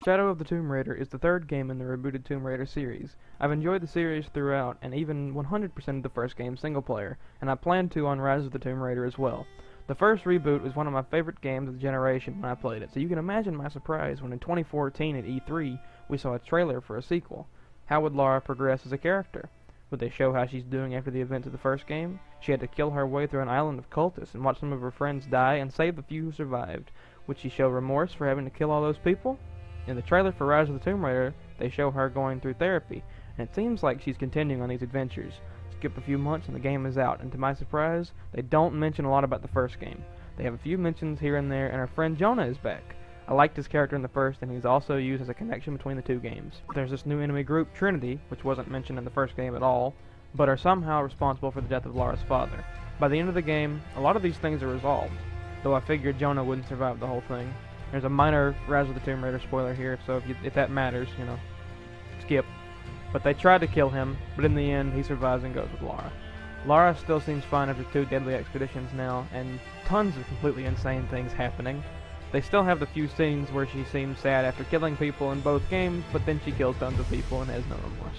Shadow of the Tomb Raider is the third game in the rebooted Tomb Raider series. I've enjoyed the series throughout, and even 100% of the first game single player, and I plan to on Rise of the Tomb Raider as well. The first reboot was one of my favorite games of the generation when I played it, so you can imagine my surprise when in 2014 at E3 we saw a trailer for a sequel. How would Lara progress as a character? Would they show how she's doing after the events of the first game? She had to kill her way through an island of cultists and watch some of her friends die and save the few who survived. Would she show remorse for having to kill all those people? In the trailer for Rise of the Tomb Raider, they show her going through therapy, and it seems like she's continuing on these adventures. Skip a few months and the game is out, and to my surprise, they don't mention a lot about the first game. They have a few mentions here and there, and our friend Jonah is back. I liked his character in the first, and he's also used as a connection between the two games. There's this new enemy group, Trinity, which wasn't mentioned in the first game at all, but are somehow responsible for the death of Lara's father. By the end of the game, a lot of these things are resolved, though I figured Jonah wouldn't survive the whole thing. There's a minor Rise of the Tomb Raider spoiler here, so if that matters, skip. But they tried to kill him, but in the end, he survives and goes with Lara. Lara still seems fine after 2 deadly expeditions now, and tons of completely insane things happening. They still have the few scenes where she seems sad after killing people in both games, but then she kills tons of people and has no remorse.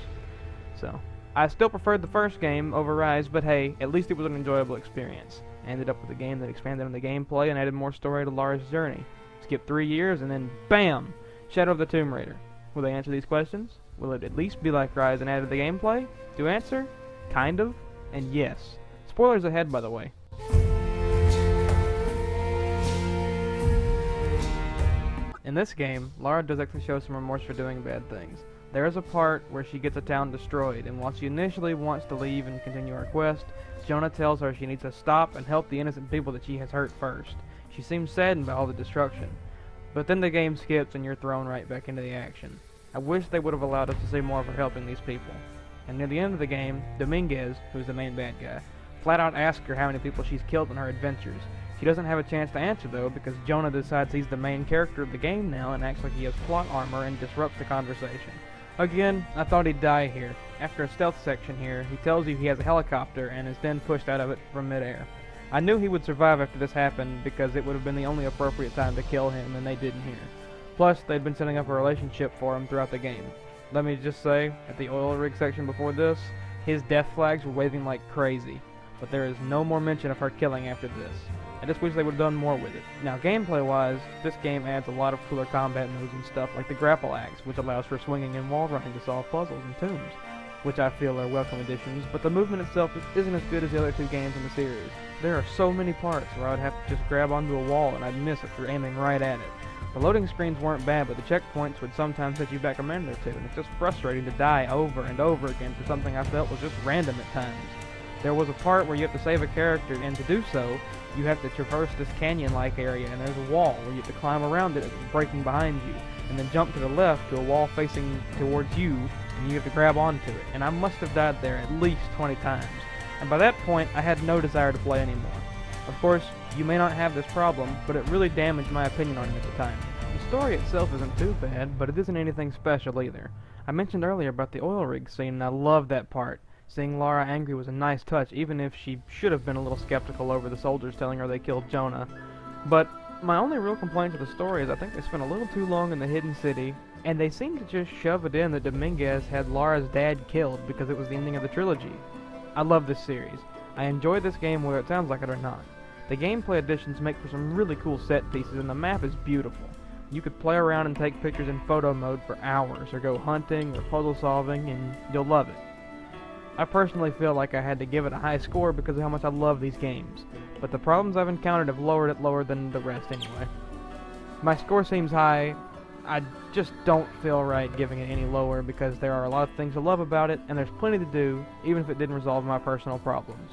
So, I still preferred the first game over Rise, but hey, at least it was an enjoyable experience. I ended up with a game that expanded on the gameplay and added more story to Lara's journey. Skip 3 years, and then BAM! Shadow of the Tomb Raider. Will they answer these questions? Will it at least be like Rise and added the gameplay? To answer, kind of, and yes. Spoilers ahead, by the way. In this game, Lara does actually show some remorse for doing bad things. There is a part where she gets a town destroyed, and while she initially wants to leave and continue her quest, Jonah tells her she needs to stop and help the innocent people that she has hurt first. She seems saddened by all the destruction. But then the game skips and you're thrown right back into the action. I wish they would have allowed us to see more of her helping these people. And near the end of the game, Dominguez, who's the main bad guy, flat out asks her how many people she's killed in her adventures. She doesn't have a chance to answer though, because Jonah decides he's the main character of the game now and acts like he has plot armor and disrupts the conversation. Again, I thought he'd die here. After a stealth section here, he tells you he has a helicopter and is then pushed out of it from midair. I knew he would survive after this happened because it would have been the only appropriate time to kill him, and they didn't here. Plus, they'd been setting up a relationship for him throughout the game. Let me just say, at the oil rig section before this, his death flags were waving like crazy, but there is no more mention of her killing after this. I just wish they would have done more with it. Now, gameplay-wise, this game adds a lot of cooler combat moves and stuff, like the grapple axe, which allows for swinging and wall running to solve puzzles and tombs, which I feel are welcome additions, but the movement itself isn't as good as the other 2 games in the series. There are so many parts where I'd have to just grab onto a wall and I'd miss it for aiming right at it. The loading screens weren't bad, but the checkpoints would sometimes set you back a minute or 2, and it's just frustrating to die over and over again for something I felt was just random at times. There was a part where you have to save a character, and to do so, you have to traverse this canyon-like area, and there's a wall where you have to climb around it as it's breaking behind you, and then jump to the left to a wall facing towards you, and you have to grab onto it, and I must have died there at least 20 times. And by that point, I had no desire to play anymore. Of course, you may not have this problem, but it really damaged my opinion on it at the time. The story itself isn't too bad, but it isn't anything special either. I mentioned earlier about the oil rig scene, and I loved that part. Seeing Lara angry was a nice touch, even if she should have been a little skeptical over the soldiers telling her they killed Jonah. But my only real complaint to the story is I think they spent a little too long in the hidden city, and they seem to just shove it in that Dominguez had Lara's dad killed because it was the ending of the trilogy. I love this series. I enjoy this game whether it sounds like it or not. The gameplay additions make for some really cool set pieces, and the map is beautiful. You could play around and take pictures in photo mode for hours, or go hunting or puzzle solving, and you'll love it. I personally feel like I had to give it a high score because of how much I love these games, but the problems I've encountered have lowered it lower than the rest anyway. My score seems high. I just don't feel right giving it any lower because there are a lot of things to love about it, and there's plenty to do, even if it didn't resolve my personal problems.